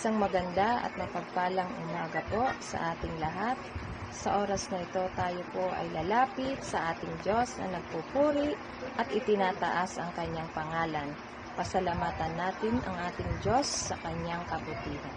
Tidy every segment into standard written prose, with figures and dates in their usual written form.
Isang maganda at mapagpalang umaga po sa ating lahat. Sa oras na ito, tayo po ay lalapit sa ating Diyos na nagpupuri at itinataas ang kanyang pangalan. Pasalamatan natin ang ating Diyos sa kanyang kabutihan.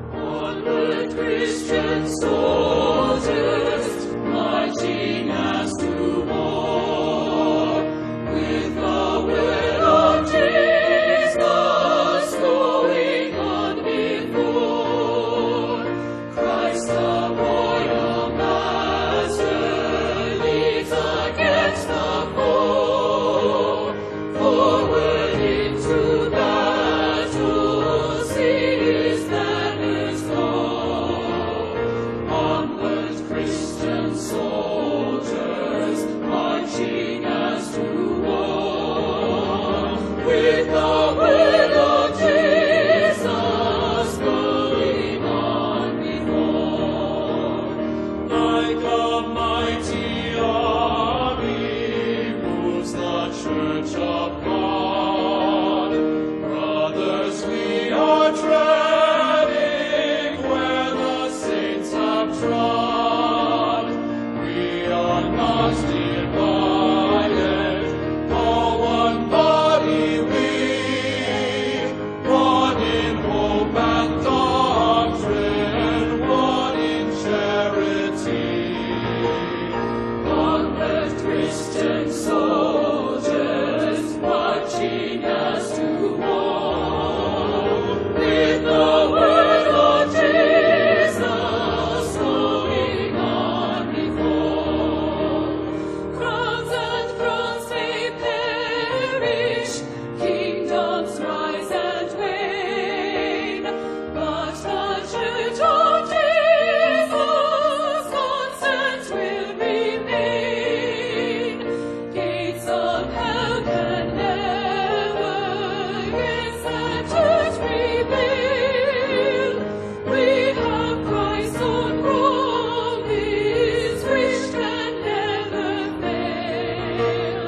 Onward, Christian soldiers, marching as to war, with the word of Jesus going on before. Christ the royal master leads against the foe, forward into battle, see his banners flow. Onward, Christian soldiers, marching as to war, with the word of Jesus going on before. Like a mighty army moves the church of God. Brothers, we are treading where the saints have trod. We are not divided, all one body we, one in hope and doctrine, one in charity. Onward, Christian soldiers, marching as to war, with the word of Jesus going on before. Crowns and thrones may perish, kingdoms rise and wane, but the church of Jesus constant will remain. Gates of hell can never against the church prevail. We have Christ on promise, which can never fail.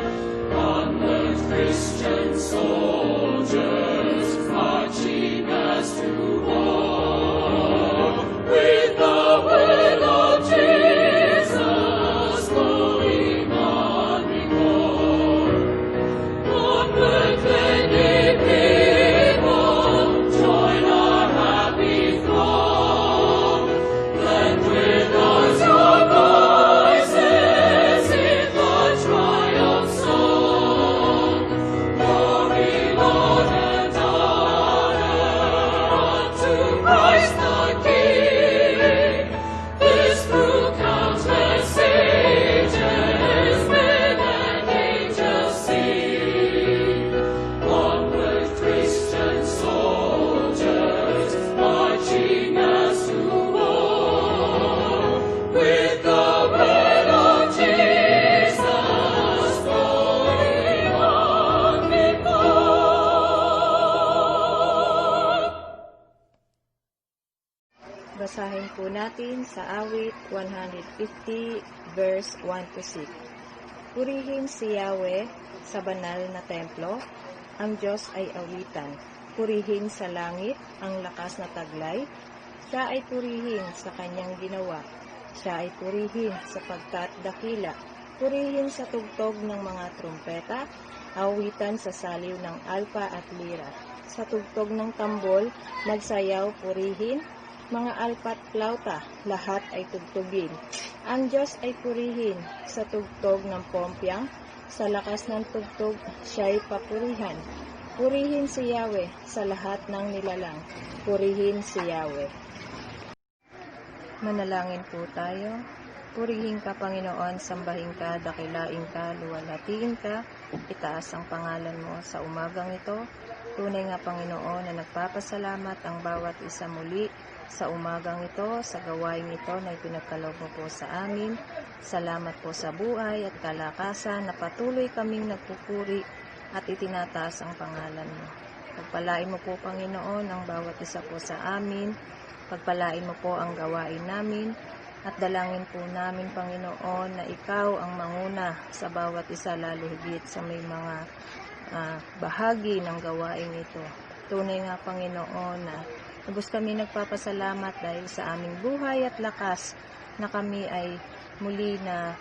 Onward, Christian soldiers, marching as to war, with the word of Jesus going on before. Onward, many people, join our happy throng. Blend with us your voices in the triumph song. Glory, Lord, and honor unto Christ the King. This through countless ages, men and angels sing. Onward, Christian soldiers, marching as to war, with the word of Jesus going on before. Basahin po natin sa awit 150 verse 1 to 6. Purihin si Yahweh sa banal na templo, ang Diyos ay awitan. Purihin sa langit ang lakas na taglay, siya ay purihin sa kanyang ginawa. Siya ay purihin sapagkat dakila. Purihin sa tugtog ng mga trumpeta, awitan sa saliw ng alpa at lira. Sa tugtog ng tambol, magsayaw purihin, mga alpa at flauta, lahat ay tugtugin. Ang Diyos ay purihin sa tugtog ng pompyang, sa lakas ng tugtog siya'y papurihan. Purihin si Yahweh sa lahat ng nilalang. Purihin si Yahweh. Manalangin po tayo. Purihin ka, Panginoon, sambahin ka, dakilain ka, luwalhatiin ka, itaas ang pangalan mo sa umagang ito. Tunay nga, Panginoon, na nagpapasalamat ang bawat isa muli sa umagang ito, sa gawain ito na ipinagkaloob mo po sa amin. Salamat po sa buhay at kalakasan na patuloy kaming nagpupuri at itinataas ang pangalan mo. Pagpalain mo po, Panginoon, ang bawat isa po sa amin. Pagpalain mo po ang gawain namin. At dalangin po namin, Panginoon, na Ikaw ang manguna sa bawat isa, lalo higit sa may mga bahagi ng gawain ito. Tunay nga, Panginoon, na lubos kami nagpapasalamat dahil sa aming buhay at lakas na kami ay muli na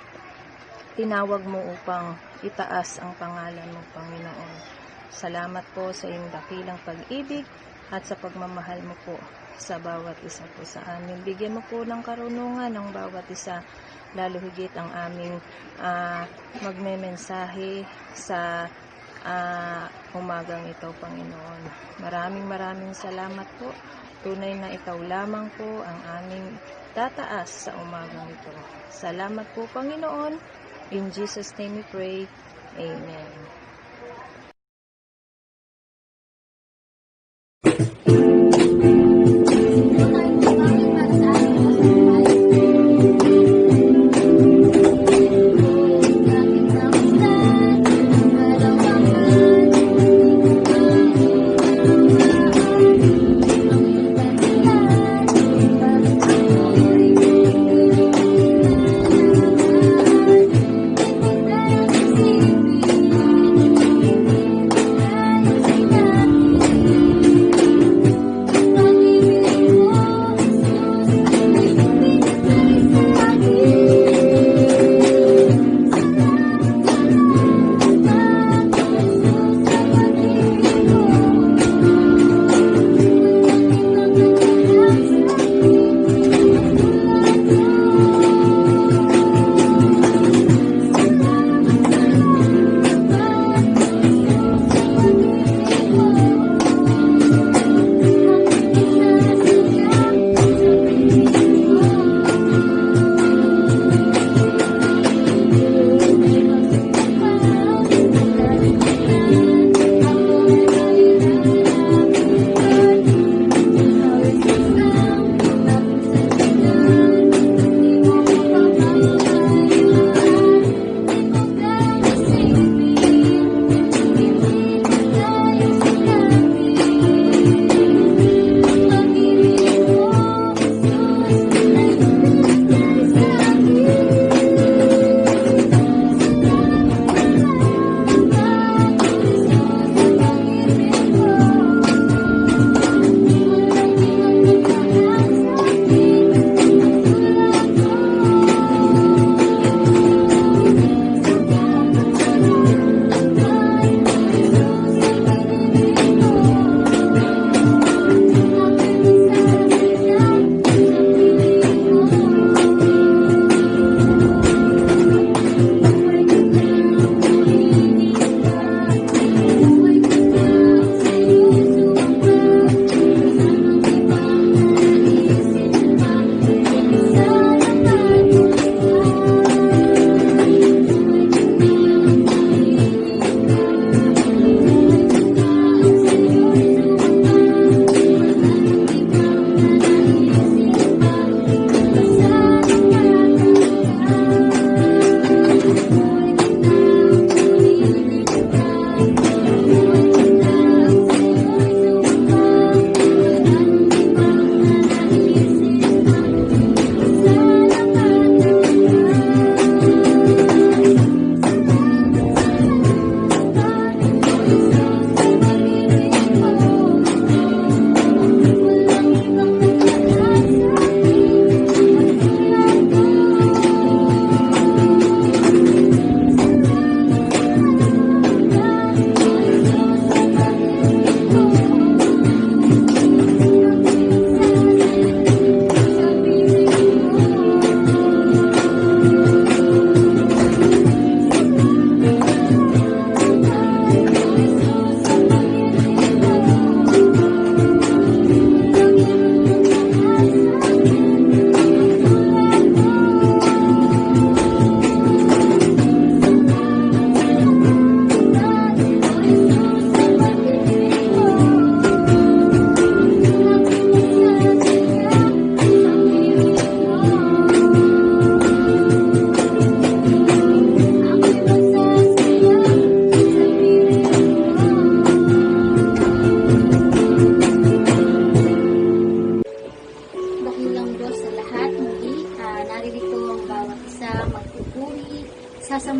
tinawag mo upang itaas ang pangalan mo, Panginoon. Salamat po sa iyong dakilang pag-ibig at sa pagmamahal mo po sa bawat isa po sa amin. Bigyan mo po ng karunungan ng bawat isa, lalo higit ang aming magmemensahe sa umagang ito, Panginoon. Maraming salamat po. Tunay na Ikaw lamang po ang aming tataas sa umagang ito. Salamat po, Panginoon. In Jesus' name we pray. Amen.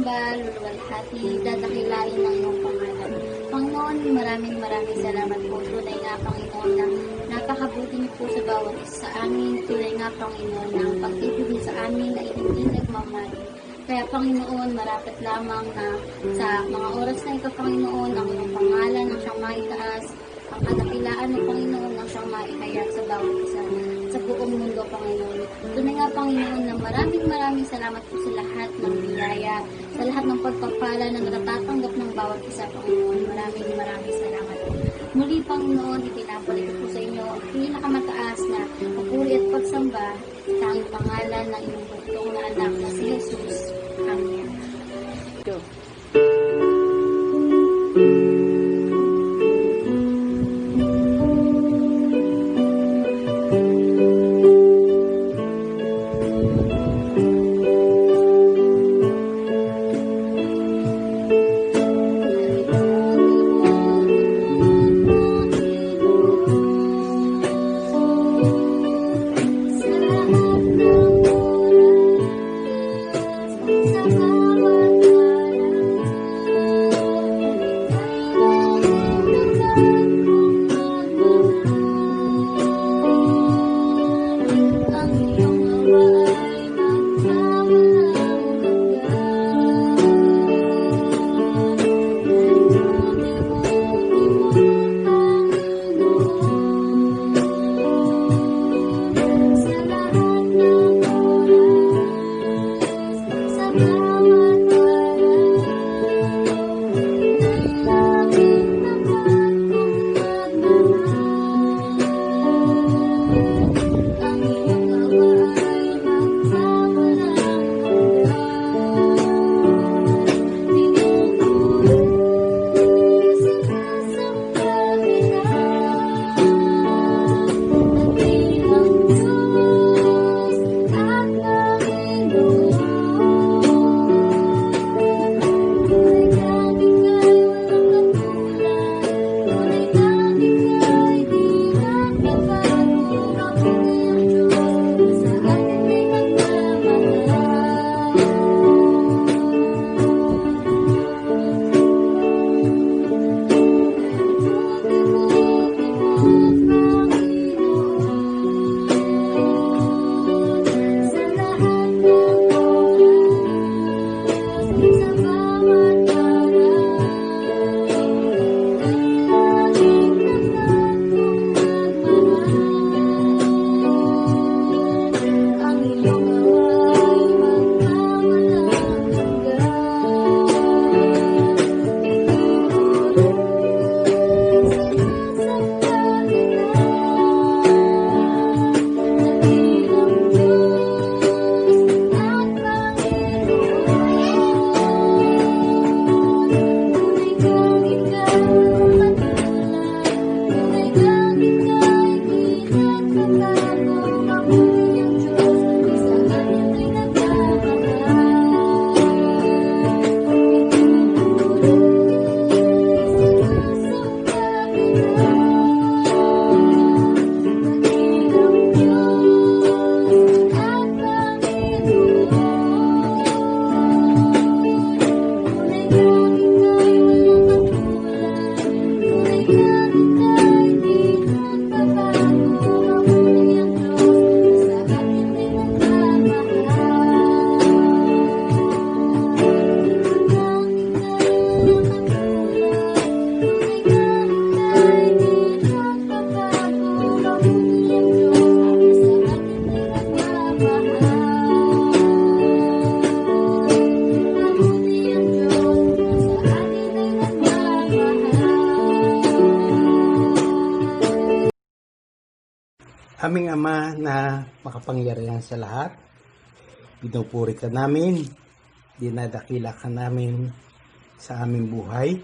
sasamba, luluwalhati, dadakilain ng iyong pangalan. Panginoon, maraming salamat po. Tunay nga, Panginoon, na napakabuti niyo po sa bawat isa sa amin. Tunay nga, Panginoon, na ang pag-ibig sa amin ay hindi nagmamali. Kaya, Panginoon, marapat lamang na sa mga oras na ito, Panginoon, ang iyong pangalan ang siyang maitaas, ang kadakilaan ng Panginoon ang siyang maihayag sa bawat isa sa buong mundo, Panginoon. Tunay nga, Panginoon, na maraming salamat po sa lahat ng biyaya, sa lahat ng pagpapala na natatanggap ng bawat isa, Panginoon. Maraming salamat po. Muli, Panginoon, itinapalik ko po sa inyo ang pinakamataas na papuri at pagsamba sa ang pangalan ng iyong bugtong na anak na si Jesus. Amen. Aming Ama na makapangyarihan sa lahat, pinupuri ka namin, dinadakila ka namin sa aming buhay.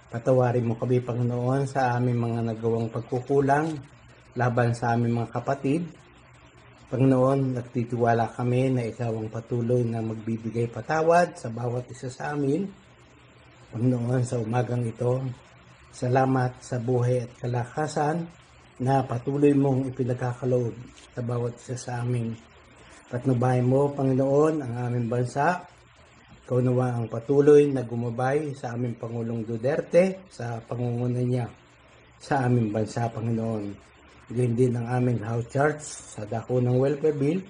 Patawarin mo kami, Panginoon, sa aming mga nagawang pagkukulang laban sa aming mga kapatid. Panginoon, nagtitiwala kami na ikaw ang patuloy na magbibigay patawad sa bawat isa sa amin. Panginoon, sa umagang ito, salamat sa buhay at kalakasan na patuloy mong ipinagkakaloob sa bawat isa sa amin. Patnubayan mo, Panginoon, ang aming bansa Ikaw nawa ang patuloy na gumabay sa aming Pangulong Duterte sa pangunguna niya sa aming bansa, Panginoon. Gayun din ang aming House Church sa dako ng welfare bill.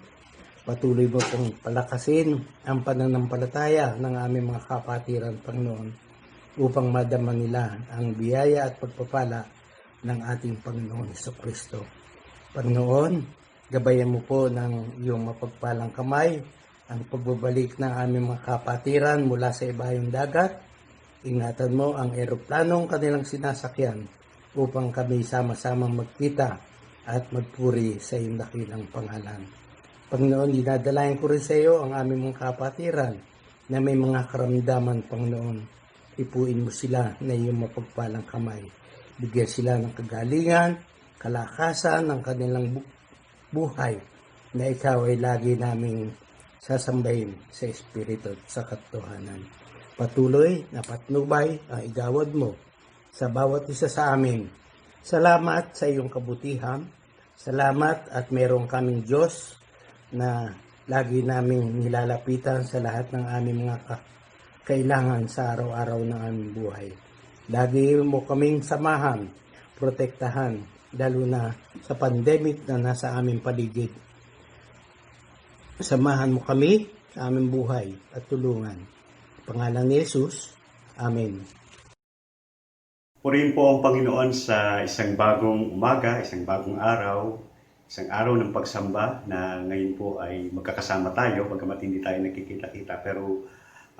Patuloy mo pong palakasin ang pananampalataya ng aming mga kapatiran, Panginoon, upang madama nila ang biyaya at pagpapala ng ating Panginoon Jesucristo. Panginoon, gabayan mo po ng iyong mapagpalang kamay ang pagbabalik ng aming mga kapatiran mula sa ibayong dagat. Ingatan mo ang eroplanong kanilang sinasakyan upang kami sama-samang magkita at magpuri sa iyong dakilang pangalan. Panginoon, dinadalayan ko rin sa iyo ang aming mga kapatiran na may mga karamdaman, Panginoon. Ipuin mo sila na iyong mapagpalang kamay. Bigyan sila ng kagalingan, kalakasan ng kanilang buhay na ikaw ay lagi naming sasambahin sa Espiritu at sa katotohanan. Patuloy na patnubay ang igawad mo sa bawat isa sa amin. Salamat sa iyong kabutihan. Salamat at meron kaming Diyos na lagi naming nilalapitan sa lahat ng aming mga kailangan sa araw-araw ng aming buhay. Lagi mo kaming samahan, protektahan, lalo na sa pandemic na nasa aming paligid. Samahan mo kami sa aming buhay at tulungan. Pangalan ni Jesus. Amen. Purihin po ang Panginoon sa isang bagong umaga, isang bagong araw, isang araw ng pagsamba na ngayon po ay magkakasama tayo, bagamat hindi tayo nagkikita-kita. Pero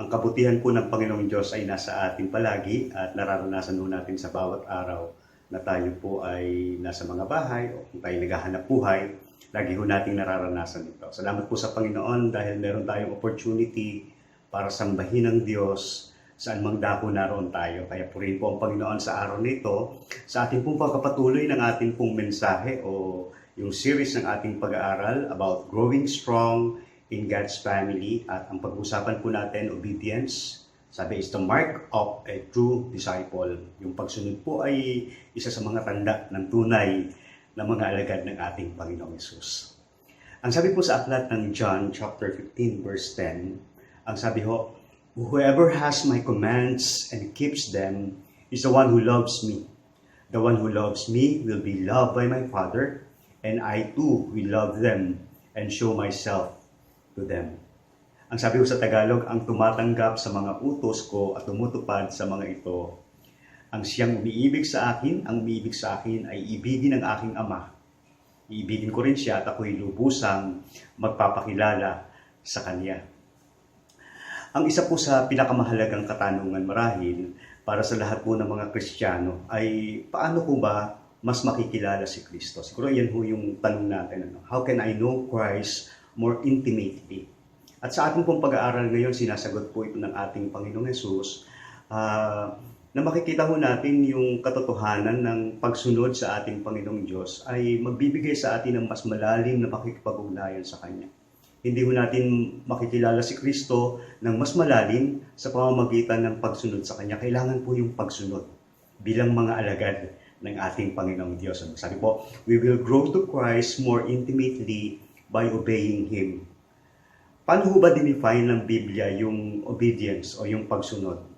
ang kabutihan po ng Panginoong Diyos ay nasa atin palagi at nararanasan po natin sa bawat araw na tayo po ay nasa mga bahay o kung tayo naghahanap buhay. Lagi ho nating nararanasan ito. Salamat po sa Panginoon dahil meron tayong opportunity para sambahin ang Diyos saan mang dako naroon tayo. Kaya purihin po ang Panginoon sa araw nito sa ating pong pagkapatuloy ng ating pong mensahe o yung series ng ating pag-aaral about growing strong in God's family. At ang pag-usapan po natin, obedience. Sabi, is the mark of a true disciple. Yung pagsunod po ay isa sa mga tanda ng tunay na mga alagad ng ating Panginoong Hesus. Ang sabi po sa aklat ng John chapter 15 verse 10, ang sabi ho, whoever has my commands and keeps them is the one who loves me. The one who loves me will be loved by my Father, and I too will love them and show myself to them. Ang sabi ko sa Tagalog, ang tumatanggap sa mga utos ko at tumutupad sa mga ito, ang siyang umiibig sa akin, ang umiibig sa akin ay ibigin ng aking Ama. Iibigin ko rin siya at ako'y lubusang magpapakilala sa Kanya. Ang isa po sa pinakamahalagang katanungan marahil para sa lahat po ng mga Kristiyano ay paano po ba mas makikilala si Kristo? Siguro yan po yung tanong natin. How can I know Christ more intimately? At sa ating pong pag-aaral ngayon, sinasagot po ito ng ating Panginoong Hesus na makikita ho natin yung katotohanan ng pagsunod sa ating Panginoong Diyos ay magbibigay sa atin ng mas malalim na pakikipag-ugnayan sa Kanya. Hindi ho natin makikilala si Kristo ng mas malalim sa pamamagitan ng pagsunod sa Kanya. Kailangan po yung pagsunod bilang mga alagad ng ating Panginoong Diyos. Sabi po, we will grow to Christ more intimately by obeying Him. Paano ho ba dinefine ng Biblia yung obedience o yung pagsunod?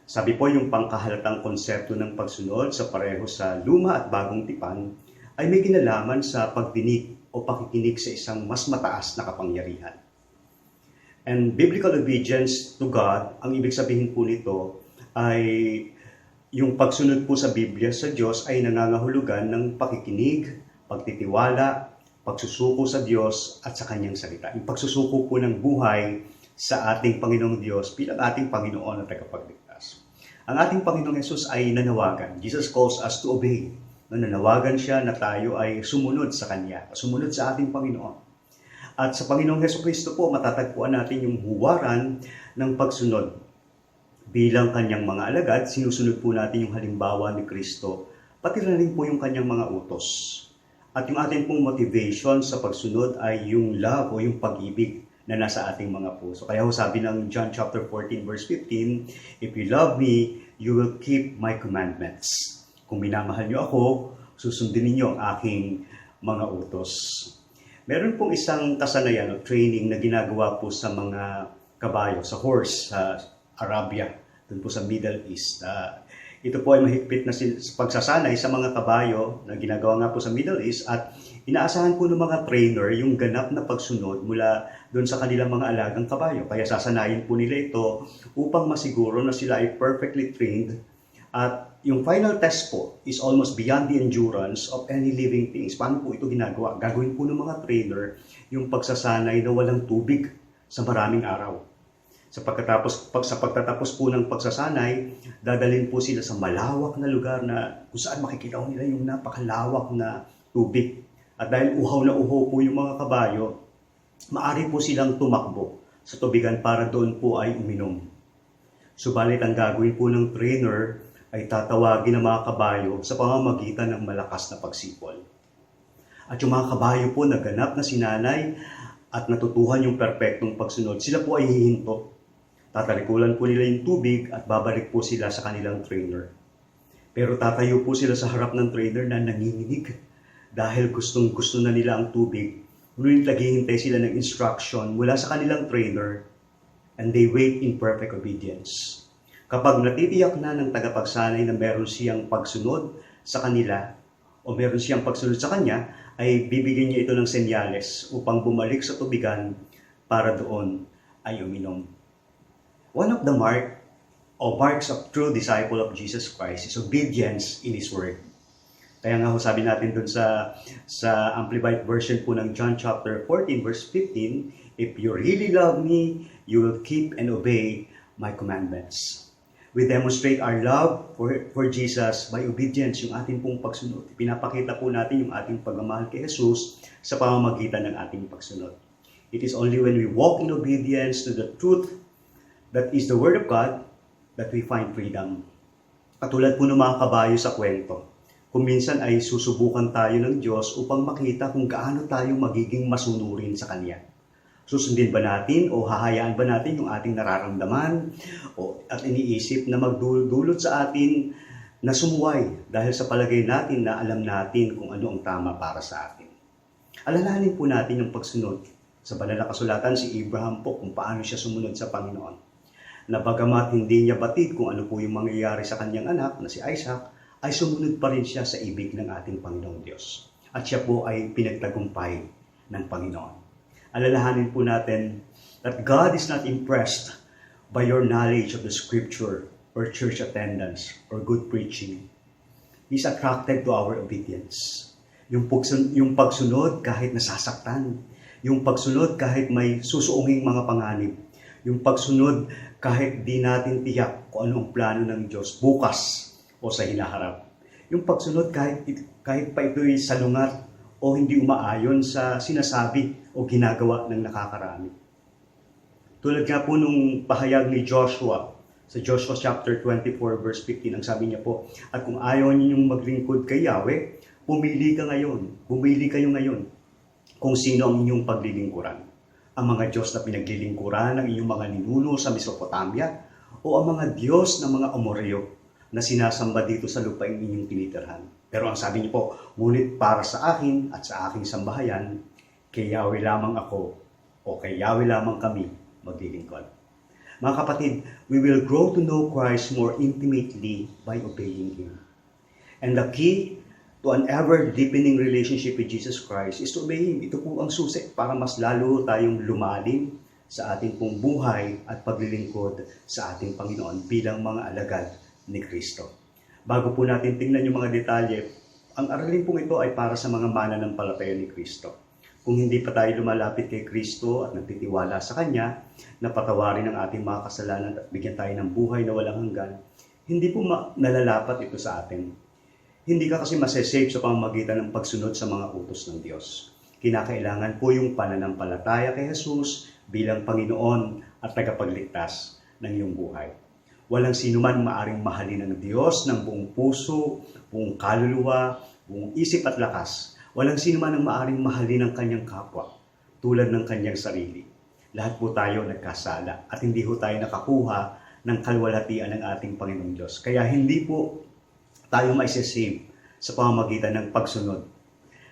Sabi po, yung pangkahalatang konsepto ng pagsunod sa pareho sa luma at bagong tipan ay may kinalaman sa pagdinig o pakikinig sa isang mas mataas na kapangyarihan. And biblical obedience to God, ang ibig sabihin po nito ay yung pagsunod po sa Biblia sa Diyos ay nangangahulugan ng pakikinig, pagtitiwala, pagsusuko sa Diyos at sa Kanyang salita. Yung pagsusuko po ng buhay sa ating Panginoong Diyos bilang ating Panginoon at tagapagligtas. Ang ating Panginoong Hesus ay nanawagan. Jesus calls us to obey. Nanawagan siya na tayo ay sumunod sa Kanya, sumunod sa ating Panginoon. At sa Panginoong Hesukristo po, matatagpuan natin yung huwaran ng pagsunod. Bilang Kanyang mga alagad, sinusunod po natin yung halimbawa ni Kristo, pati na rin po yung Kanyang mga utos. At yung ating pong motivation sa pagsunod ay yung love o yung pag-ibig na nasa ating mga puso. Kaya ho sabi ng John chapter 14 verse 15, if you love me, you will keep my commandments. Kung minamahal niyo ako, susundin niyo ang aking mga utos. Meron pong isang kasanayan o training na ginagawa po sa mga kabayo, sa horse, sa Arabia, dun po sa Middle East. Ito po ay mahigpit na pagsasanay sa mga kabayo na ginagawa nga po sa Middle East at inaasahan po ng mga trainer yung ganap na pagsunod mula doon sa kanilang mga alagang kabayo. Kaya sasanayin po nila ito upang masiguro na sila ay perfectly trained at yung final test po is almost beyond the endurance of any living things. Paano po ito ginagawa? Gagawin po ng mga trainer yung pagsasanay na walang tubig sa maraming araw. Sa pagtatapos po ng pagsasanay, dadalhin po sila sa malawak na lugar na kung saan makikita nila yung napakalawak na tubig. At dahil uhaw na uhaw po yung mga kabayo, maaari po silang tumakbo sa tubigan para doon po ay uminom. Subalit ang gagawin po ng trainer ay tatawagin ng mga kabayo sa pamamagitan ng malakas na pagsipol. At yung mga kabayo po na ganap na sinanay at natutuhan yung perpektong pagsunod, sila po ay hihinto. Tatalikulan po nila yung tubig at babalik po sila sa kanilang trainer. Pero tatayo po sila sa harap ng trainer na nanginginig dahil gustong-gusto na nila ang tubig. Ngunit naghihintay sila ng instruction mula sa kanilang trainer and they wait in perfect obedience. Kapag natitiyak na ng tagapagsanay na meron siyang pagsunod sa kanila o meron siyang pagsunod sa kanya, ay bibigyan niya ito ng senyales upang bumalik sa tubigan para doon ay uminom. One of the marks of true disciple of Jesus Christ is obedience in His Word. Kaya nga sabi natin dun sa Amplified Version po ng John chapter 14 verse 15, if you really love me, you will keep and obey my commandments. We demonstrate our love for Jesus by obedience, yung ating pong pagsunod. Pinapakita po natin yung ating pagmamahal kay Jesus sa pamamagitan ng ating pagsunod. It is only when we walk in obedience to the truth that is the Word of God that we find freedom. Katulad po ng mga kabayo sa kwento, kung minsan ay susubukan tayo ng Diyos upang makita kung gaano tayo magiging masunurin sa Kanya. Susundin ba natin o hahayaan ba natin yung ating nararamdaman at iniisip na magdulot sa atin na sumuway dahil sa palagay natin na alam natin kung ano ang tama para sa atin. Alalahanin po natin yung pagsunod. Sa banal na kasulatan, si Abraham po kung paano siya sumunod sa Panginoon. Na bagamat hindi niya batid kung ano po yung mangyayari sa kanyang anak na si Isaac, ay sumunod pa rin siya sa ibig ng ating Panginoong Diyos. At siya po ay pinagtagumpay ng Panginoon. Alalahanin po natin that God is not impressed by your knowledge of the Scripture or church attendance or good preaching. He's attracted to our obedience. Yung pagsunod kahit nasasaktan. Yung pagsunod kahit may susuunging mga panganib. Yung pagsunod kahit di natin tiyak kung ano ang plano ng Diyos bukas o sa hinaharap. Yung pagsunod kahit pa ito'y salungat o hindi umaayon sa sinasabi o ginagawa ng nakakarami. Tulad nga po nung pahayag ni Joshua, sa Joshua chapter 24 verse 15, ang sabi niya po, at kung ayaw ninyong maglingkod kay Yahweh, pumili kayo ngayon kung sino ang inyong paglilingkuran. Ang mga Diyos na pinaglilingkuran ng inyong mga ninuno sa Mesopotamia o ang mga Diyos ng mga Amoreo na sinasamba dito sa lupain inyong tinitirhan. Pero ang sabi niyo po, ngunit para sa akin at sa aking sambahayan, kay Yahweh lamang ako o kay Yahweh lamang kami maglilingkod. Mga kapatid, we will grow to know Christ more intimately by obeying Him. And the key to an ever-deepening relationship with Jesus Christ is to obey Him. Ito po ang susi para mas lalo tayong lumalim sa ating pong buhay at paglilingkod sa ating Panginoon bilang mga alagad ni Kristo. Bago po natin tingnan yung mga detalye, ang aralin pong ito ay para sa mga mananampalataya ni Kristo. Kung hindi pa tayo lumalapit kay Kristo at nagtitiwala sa Kanya, na patawarin ang ating mga kasalanan at bigyan tayo ng buhay na walang hanggan, hindi po nalalapat ito sa atin. Hindi ka kasi masasave sa pamamagitan ng pagsunod sa mga utos ng Diyos. Kinakailangan po yung pananampalataya kay Jesus bilang Panginoon at tagapagligtas ng iyong buhay. Walang sino man maaring mahalin ng Diyos ng buong puso, buong kaluluwa, buong isip at lakas. Walang sino man ang maaring mahalin ng kanyang kapwa tulad ng kanyang sarili. Lahat po tayo nagkasala at hindi po tayo nakakuha ng kalwalhatian ng ating Panginoong Diyos. Kaya hindi po tayo maisasave sa pamamagitan ng pagsunod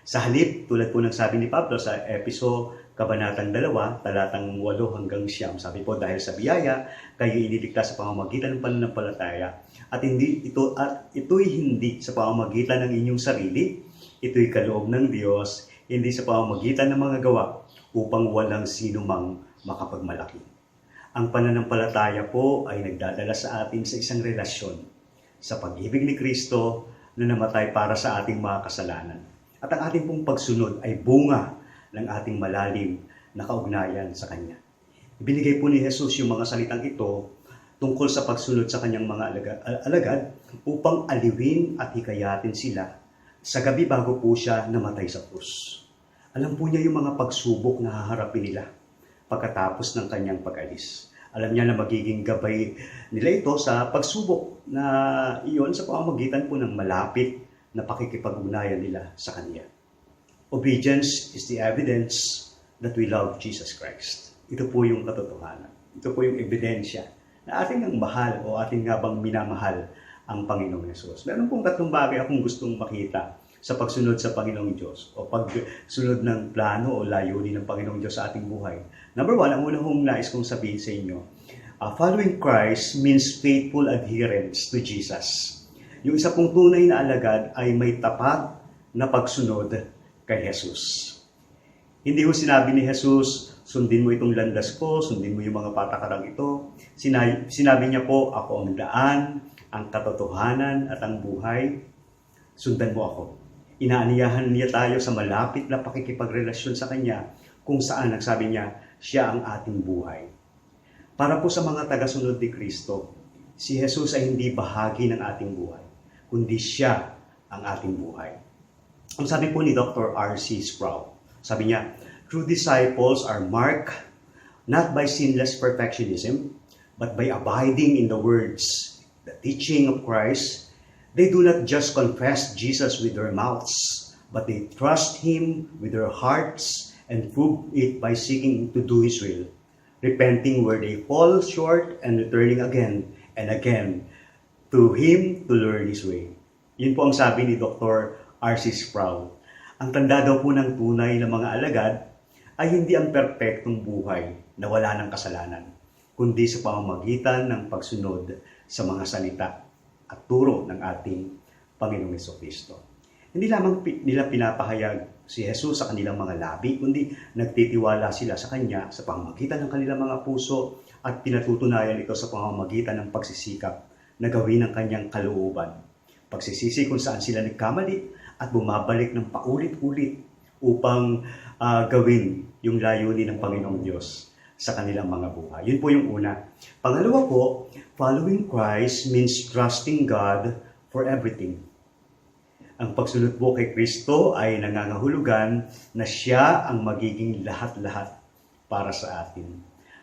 Sa halip, tulad po ng sabi ni Pablo sa Episo, Kabanatang 2, talatang 8 hanggang 9, sabi po, dahil sa biyaya, kayo iniligtas sa pamamagitan ng pananampalataya, at ito'y hindi sa pamamagitan ng inyong sarili, ito'y kaloob ng Diyos, hindi sa pamamagitan ng mga gawa, upang walang sino mang makapagmalaki. Ang pananampalataya po ay nagdadala sa atin sa isang relasyon, sa pag-ibig ni Kristo na namatay para sa ating mga kasalanan. At ang ating pong pagsunod ay bunga ng ating malalim na kaugnayan sa Kanya. Ibinigay po ni Jesus yung mga salitang ito tungkol sa pagsunod sa Kanyang mga alagad upang aliwin at hikayatin sila sa gabi bago po siya namatay sa krus. Alam po niya yung mga pagsubok na haharapin nila pagkatapos ng Kanyang pag-alis. Alam niya na magiging gabay nila ito sa pagsubok na iyon sa pamamagitan po ng malapit na pakikipag-ugnayan nila sa Kanya. Obedience is the evidence that we love Jesus Christ. Ito po yung katotohanan. Ito po yung ebidensya na ating ang mahal o ating nga bang minamahal ang Panginoong Yesus. Meron pong tatlong bagay akong gustong makita sa pagsunod sa Panginoong Diyos o pagsunod ng plano o layunin ng Panginoong Diyos sa ating buhay. Number one, ang unang nais kong sabihin sa inyo, following Christ means faithful adherence to Jesus. Yung isa pong tunay na alagad ay may tapat na pagsunod kay Jesus. Hindi ho sinabi ni Jesus, sundin mo itong landas ko, sundin mo yung mga patakarang ito. Sinabi niya po, ako ang daan, ang katotohanan at ang buhay. Sundan mo ako. Inaaniyahan niya tayo sa malapit na pakikipagrelasyon sa Kanya kung saan, nagsabi niya, siya ang ating buhay. Para po sa mga tagasunod ni Kristo, si Jesus ay hindi bahagi ng ating buhay, kundi siya ang ating buhay. Ang sabi po ni Dr. R.C. Sproul, sabi niya, true disciples are marked not by sinless perfectionism, but by abiding in the words, the teaching of Christ. They do not just confess Jesus with their mouths, but they trust Him with their hearts and prove it by seeking to do His will, repenting where they fall short and returning again and again to Him to learn His way. Yun po ang sabi ni Dr. R.C. Sproul. Ang tanda daw po ng tunay na mga alagad ay hindi ang perpektong buhay na wala ng kasalanan, kundi sa pamamagitan ng pagsunod sa mga salita at turo ng ating Panginoong Jesucristo. Hindi lamang nila pinapahayag si Jesus sa kanilang mga labi, kundi nagtitiwala sila sa Kanya sa pamamagitan ng kanilang mga puso at pinatutunayan ito sa pamamagitan ng pagsisikap na gawin ng Kanyang kalooban. Pagsisisi kung saan sila nagkamali at bumabalik ng paulit-ulit upang gawin yung layunin ng Panginoong Diyos sa kanilang mga buhay. Yun po yung una. Pangalawa po, following Christ means trusting God for everything. Ang pagsunod po kay Kristo ay nangangahulugan na siya ang magiging lahat-lahat para sa atin.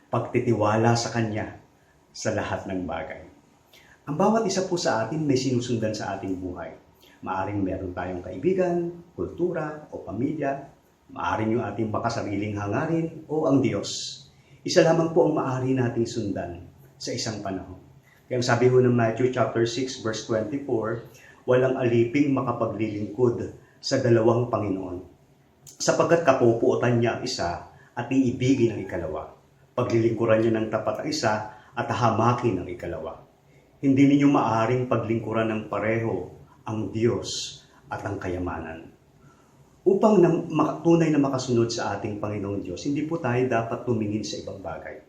Pagtitiwala sa Kanya sa lahat ng bagay. Ang bawat isa po sa atin may sinusundan sa ating buhay. Maaring meron tayong kaibigan, kultura o pamilya. Maaring yung ating makasariling hangarin o ang Diyos. Isa lamang po ang maaari nating sundan sa isang panahon. Kaya sabi ho ng Matthew chapter 6 verse 24, walang aliping makapaglilingkod sa dalawang Panginoon. Sapagkat kapupuotan niya ang isa at iibigin ang ikalawa. Paglilingkuran niya ng tapat ang isa at hahamakin ang ikalawa. Hindi ninyo maaring paglingkuran ng pareho ang Diyos at ang kayamanan. Upang tunay na makasunod sa ating Panginoong Diyos, hindi po tayo dapat tumingin sa ibang bagay,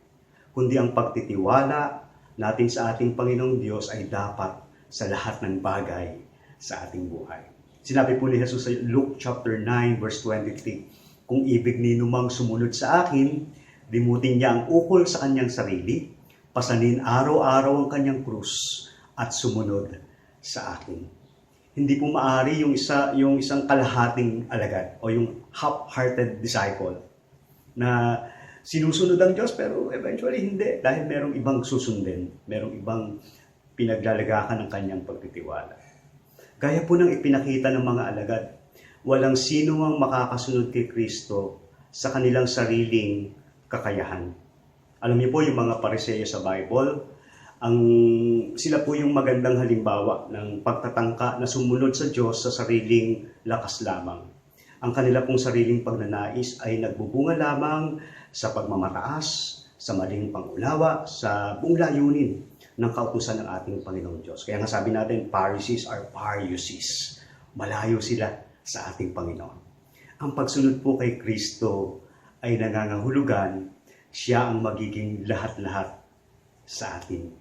kundi ang pagtitiwala natin sa ating Panginoong Diyos ay dapat sa lahat ng bagay sa ating buhay. Sinabi po ni Jesus sa Luke chapter 9 verse 23, kung ibig ninumang sumunod sa akin, limutin niya ang ukol sa kanyang sarili, pasanin araw-araw ang kanyang krus at sumunod sa akin. Hindi po maaari yung isang kalahating alagad o yung half-hearted disciple na sinusunod ang Diyos pero eventually hindi dahil merong ibang susundin, merong ibang pinaglalagakan ng kanyang pagtitiwala. Gaya po ng ipinakita ng mga alagad, walang sino ang makakasunod kay Kristo sa kanilang sariling kakayahan. Alam niyo po yung mga Pariseyo sa Bible, sila po yung magandang halimbawa ng pagtatangka na sumunod sa Diyos sa sariling lakas lamang. Ang kanila pong sariling pagnanais ay nagbubunga lamang sa pagmamataas, sa maling pangunawa, sa buong layunin ng kautusan ng ating Panginoong Diyos. Kaya nga sabi natin, Pharisees are Pharisees. Malayo sila sa ating Panginoon. Ang pagsunod po kay Kristo ay nangangahulugan, siya ang magiging lahat-lahat sa atin.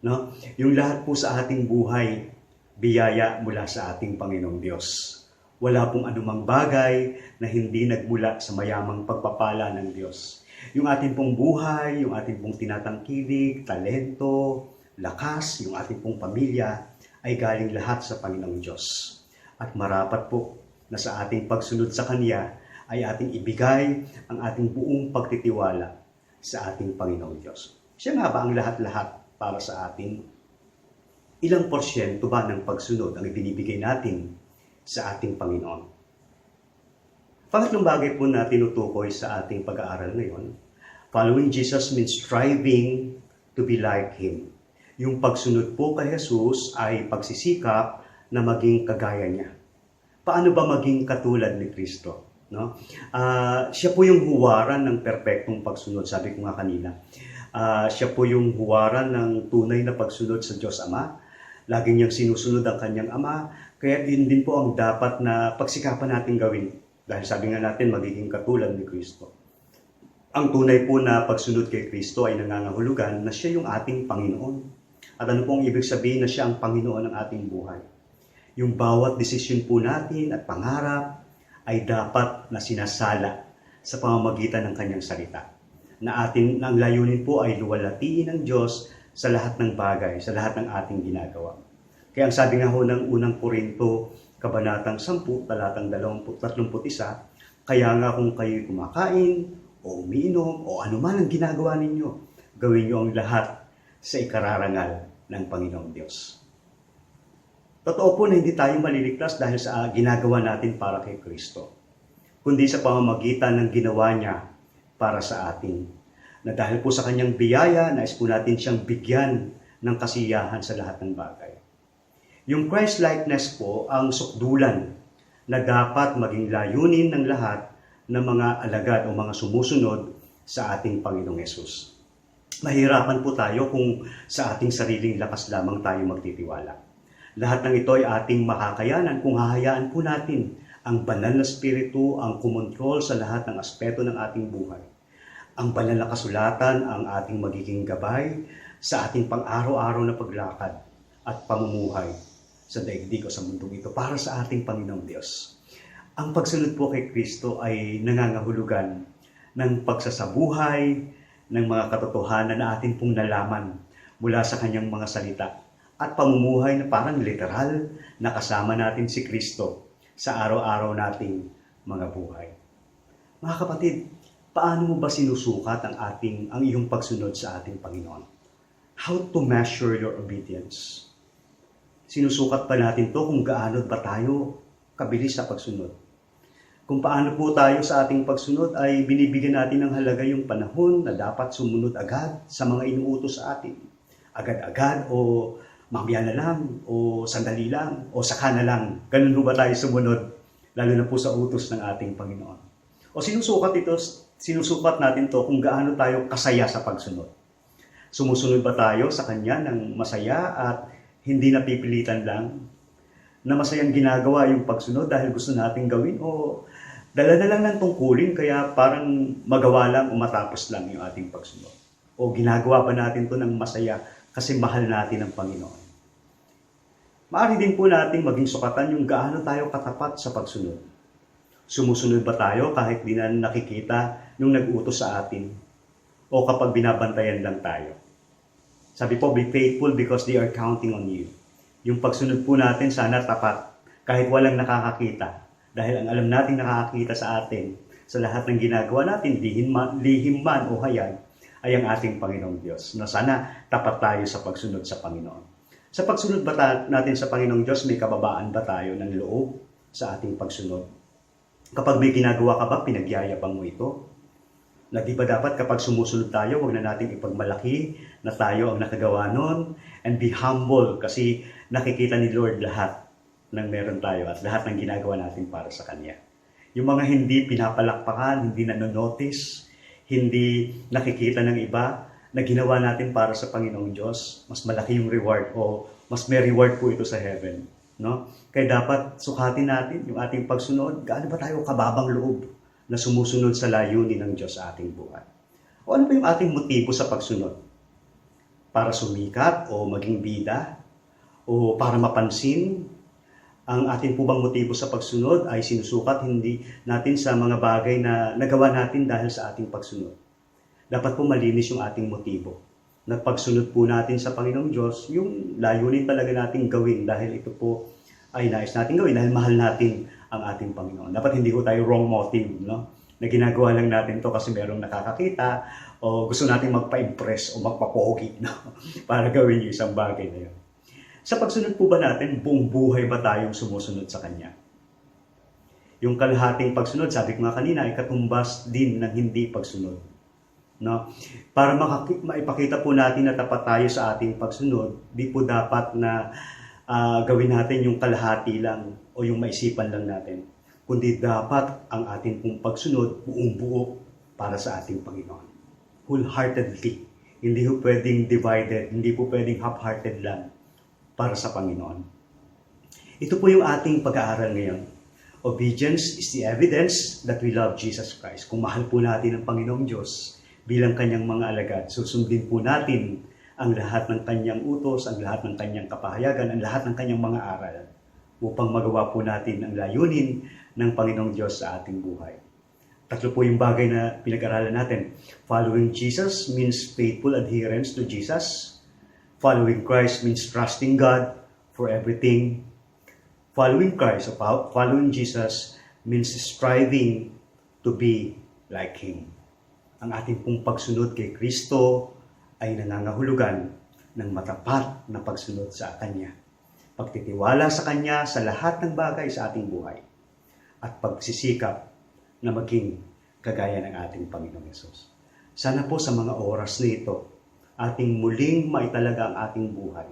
No? Yung lahat po sa ating buhay, biyaya mula sa ating Panginoong Diyos. Wala pong anumang bagay na hindi nagmula sa mayamang pagpapala ng Diyos. Yung ating pong buhay, yung ating pong tinatangkilik, talento, lakas, yung ating pong pamilya, ay galing lahat sa Panginoong Diyos. At marapat po na sa ating pagsunod sa Kanya ay ating ibigay ang ating buong pagtitiwala sa ating Panginoong Diyos. Siya nga ba ang lahat-lahat para sa atin? Ilang porsyento ba ng pagsunod ang ibinibigay natin sa ating Panginoon? Pangatlong bagay po na tinutukoy sa ating pag-aaral ngayon, following Jesus means striving to be like Him. Yung pagsunod po kay Jesus ay pagsisikap na maging kagaya niya. Paano ba maging katulad ni Kristo? No? Siya po yung huwaran ng perpektong pagsunod, sabi ko nga kanina. Siya po yung huwaran ng tunay na pagsunod sa Diyos Ama. Lagi niyang sinusunod ang kanyang Ama, kaya din po ang dapat na pagsikapan natin gawin. Dahil sabi nga natin, magiging katulad ni Kristo. Ang tunay po na pagsunod kay Kristo ay nangangahulugan na siya yung ating Panginoon. At ano pong ibig sabihin na siya ang Panginoon ng ating buhay? Yung bawat desisyon po natin at pangarap ay dapat na sinasala sa pamamagitan ng kanyang salita. Na ang layunin po ay luwalhatiin ng Diyos sa lahat ng bagay, sa lahat ng ating ginagawa. Kaya ang sabi nga ho ng unang Korinto, Kabanatang 10, talatang 31, kaya nga kung kayo'y kumakain, o umiinom, o anuman ang ginagawa ninyo, gawin nyo ang lahat sa ikararangal ng Panginoong Diyos. Totoo po na hindi tayo maliligtas dahil sa ginagawa natin para kay Kristo, kundi sa pamamagitan ng ginawa niya para sa atin. Na dahil po sa kanyang biyaya, nais po natin siyang bigyan ng kasiyahan sa lahat ng bagay. Yung Christ-likeness po ang sukdulan na dapat maging layunin ng lahat ng mga alagad o mga sumusunod sa ating Panginoong Yesus. Mahirapan po tayo kung sa ating sariling lakas lamang tayo magtitiwala. Lahat ng ito ay ating makakayanan kung hahayaan po natin ang banal na Espiritu ang kumontrol sa lahat ng aspeto ng ating buhay. Ang banal na kasulatan ang ating magiging gabay sa ating pang-araw-araw na paglakad at pamumuhay sa daigdig o sa mundong ito para sa ating Panginoong Diyos. Ang pagsunod po kay Kristo ay nangangahulugan ng pagsasabuhay ng mga katotohanan na atin pong nalaman mula sa kanyang mga salita at pamumuhay na parang literal na kasama natin si Kristo sa araw-araw nating mga buhay. Mga kapatid, paano mo ba sinusukat ang iyong pagsunod sa ating Panginoon? How to measure your obedience? Sinusukat pa natin to kung gaano ba tayo kabilis sa pagsunod. Kung paano po tayo sa ating pagsunod ay binibigyan natin ng halaga yung panahon na dapat sumunod agad sa mga inuutos sa atin. Agad-agad o mamaya na lang o sandali lang o saka na lang. Ganun ba tayo sumunod lalo na po sa utos ng ating Panginoon? O sinusukat natin to kung gaano tayo kasaya sa pagsunod. Sumusunod ba tayo sa Kanya ng masaya at hindi napipilitan lang na masayang ginagawa yung pagsunod dahil gusto nating gawin o dala na lang ng tungkulin kaya parang magawa lang o matapos lang yung ating pagsunod. O ginagawa ba natin to ng masaya kasi mahal natin ang Panginoon. Maaari din po natin maging sukatan yung gaano tayo katapat sa pagsunod. Sumusunod ba tayo kahit di na nakikita yung nag-utos sa atin? O kapag binabantayan lang tayo? Sabi po, be faithful because they are counting on you. Yung pagsunod po natin sana tapat kahit walang nakakakita. Dahil ang alam natin nakakakita sa atin, sa lahat ng ginagawa natin, lihim man o hayag, ay ang ating Panginoong Diyos. Na sana tapat tayo sa pagsunod sa Panginoon. Sa pagsunod ba natin sa Panginoong Diyos, may kababaan ba tayo ng loob sa ating pagsunod? Kapag may ginagawa ka ba, pinagyayabang mo ito? Lagi ba dapat kapag sumusunod tayo, huwag na natin ipagmalaki na tayo ang nakagawa nun and be humble kasi nakikita ni Lord lahat ng meron tayo at lahat ng ginagawa natin para sa Kanya. Yung mga hindi pinapalakpakan, hindi nanonotice, hindi nakikita ng iba na ginawa natin para sa Panginoong Diyos, mas malaki yung reward o mas may reward po ito sa heaven. No? Kaya dapat sukatin natin yung ating pagsunod. Gaano ba tayo kababang loob na sumusunod sa layunin ng Diyos sa ating buhay? O ano ba yung ating motibo sa pagsunod? Para sumikat o maging bida? O para mapansin? Ang ating po bang motibo sa pagsunod ay sinusukat hindi natin sa mga bagay na nagawa natin dahil sa ating pagsunod. Dapat po malinis yung ating motibo. Nagpagsunod po natin sa Panginoong Diyos, yung layunin talaga nating gawin dahil ito po ay nais natin gawin dahil mahal natin ang ating Panginoon. Dapat hindi po tayo wrong motive, no? Na ginagawa lang natin to kasi merong nakakakita o gusto natin magpa-impress o magpapogi, no? Para gawin yung isang bagay na yun. Sa pagsunod po ba natin, buong buhay ba tayong sumusunod sa Kanya? Yung kalahating pagsunod, sabi ko nga kanina, ay katumbas din ng hindi pagsunod. No? Para maipakita po natin na tapat tayo sa ating pagsunod, di po dapat na gawin natin yung kalahati lang o yung maisipan lang natin. Kundi dapat ang ating pong pagsunod buong buo para sa ating Panginoon. Wholeheartedly. Hindi po pwedeng divided, hindi po pwedeng half-hearted lang para sa Panginoon. Ito po yung ating pag-aaral ngayon. Obedience is the evidence that we love Jesus Christ. Kung mahal po natin ang Panginoong Diyos bilang Kanyang mga alagad, susundin po natin ang lahat ng Kanyang utos, ang lahat ng Kanyang kapahayagan, ang lahat ng Kanyang mga aral upang magawa po natin ang layunin ng Panginoong Diyos sa ating buhay. Tatlo po yung bagay na pinag-aralan natin. Following Jesus means faithful adherence to Jesus. Following Christ means trusting God for everything. Following Christ, or following Jesus, means striving to be like Him. Ang ating pong pagsunod kay Kristo ay nangangahulugan ng matapat na pagsunod sa Kanya. Pagtitiwala sa Kanya sa lahat ng bagay sa ating buhay. At pagsisikap na maging kagaya ng ating Panginoong Yesus. Sana po sa mga oras na ito, ating muling maitalaga ang ating buhay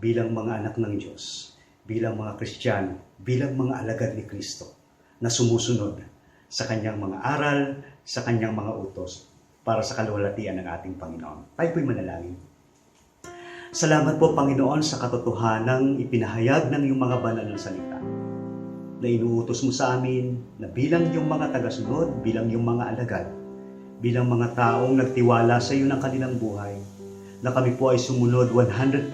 bilang mga anak ng Diyos, bilang mga Kristiyano, bilang mga alagad ni Kristo na sumusunod sa Kanyang mga aral, sa Kanyang mga utos para sa kaluwalhatian ng ating Panginoon. Tayo po'y manalangin. Salamat po, Panginoon, sa katotohanang ipinahayag ng iyong mga banal na salita na inuutos mo sa amin na bilang iyong mga tagasunod, bilang iyong mga alagad, bilang mga taong nagtiwala sa iyo ng kanilang buhay, na kami po ay sumunod 100%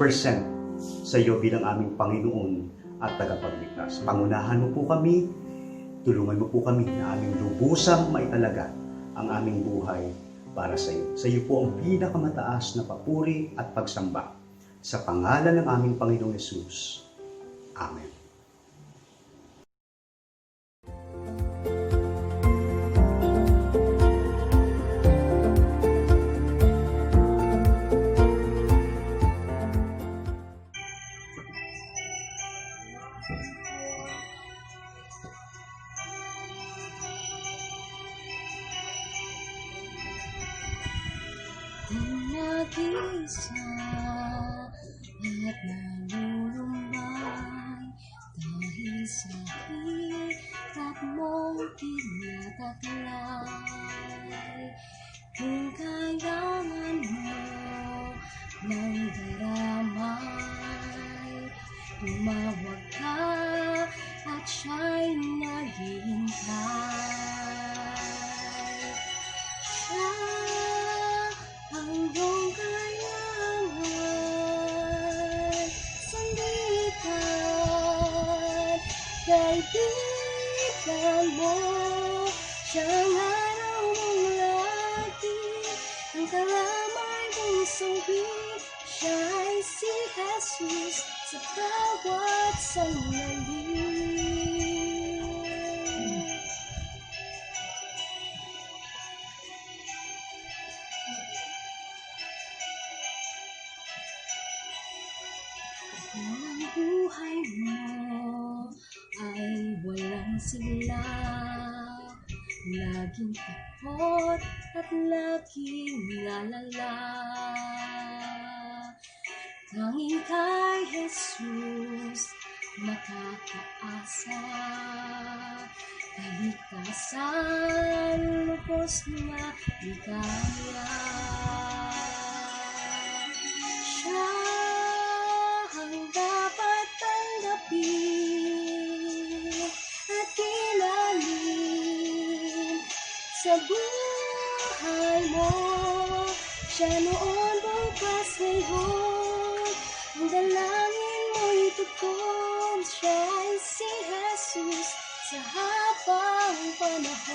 sa iyo bilang aming Panginoon at tagapagligtas. Pangunahan mo po kami, tulungan mo po kami na aming lubusang maitalaga ang aming buhay para sa iyo. Sa iyo po ang pinakamataas na papuri at pagsamba. Sa pangalan ng aming Panginoong Yesus. Amen. Nag-isa at nalulumay dahil sa hirap mong tinataglay. Kung kailangan mo ng daramay, tumawag ka at siya'y naghihintay. Siya ang iyong kailangan, sandigan, kaibigan mo, siyang araw mong lagi, ang kalamay mong sangkit, siya ay si Jesus sa bawat sandali. Ang buhay mo ay walang sigla, laging takot at laging lalala. Tanging kay Jesus nakakaasa. Kaligtasan, lubos na ligaya. Siya ang dapat tanggapin at kilalanin sa buhay mo. Siya noon, bukas, ngayon, ang dalangin mo'y tugon. Siya ay si Jesus sa habang panahon.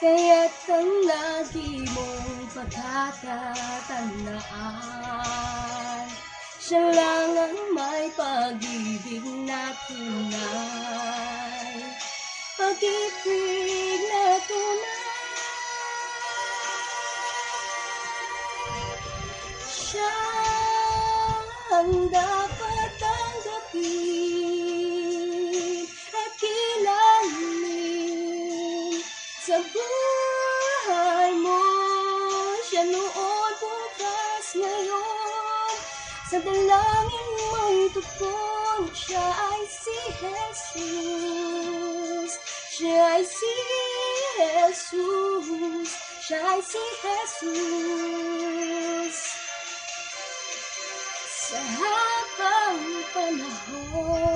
Kaya't ang lagi mong pagkatatandaan, siya lang ang may pag-ibig na tunay, pag-ibig na tunay. Siya ang dapat tanggapin at kilalanin sa buhay mo. Siya noon, bukas, ngayon, sa dalangin mo'y tugon. Siya ay si Jesus. Siya ay si Jesus. Siya ay si Jesus sa habang panahon.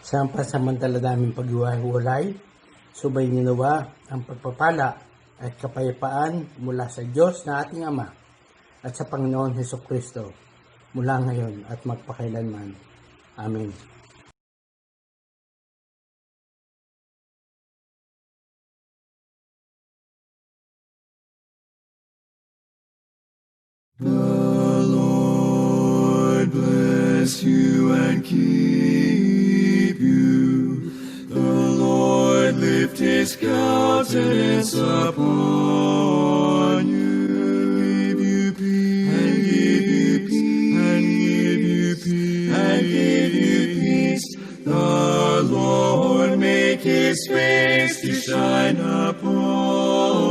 Sa pansamantala naming paghiwalay, subay ninawa ang pagpapala at kapayapaan mula sa Diyos na ating Ama at sa Panginoon Hesukristo mula ngayon at magpakailanman. Amen. The Lord bless you and keep you. The Lord lift his countenance upon you, and give you peace, and give you peace, and give you peace. The Lord make his face to shine upon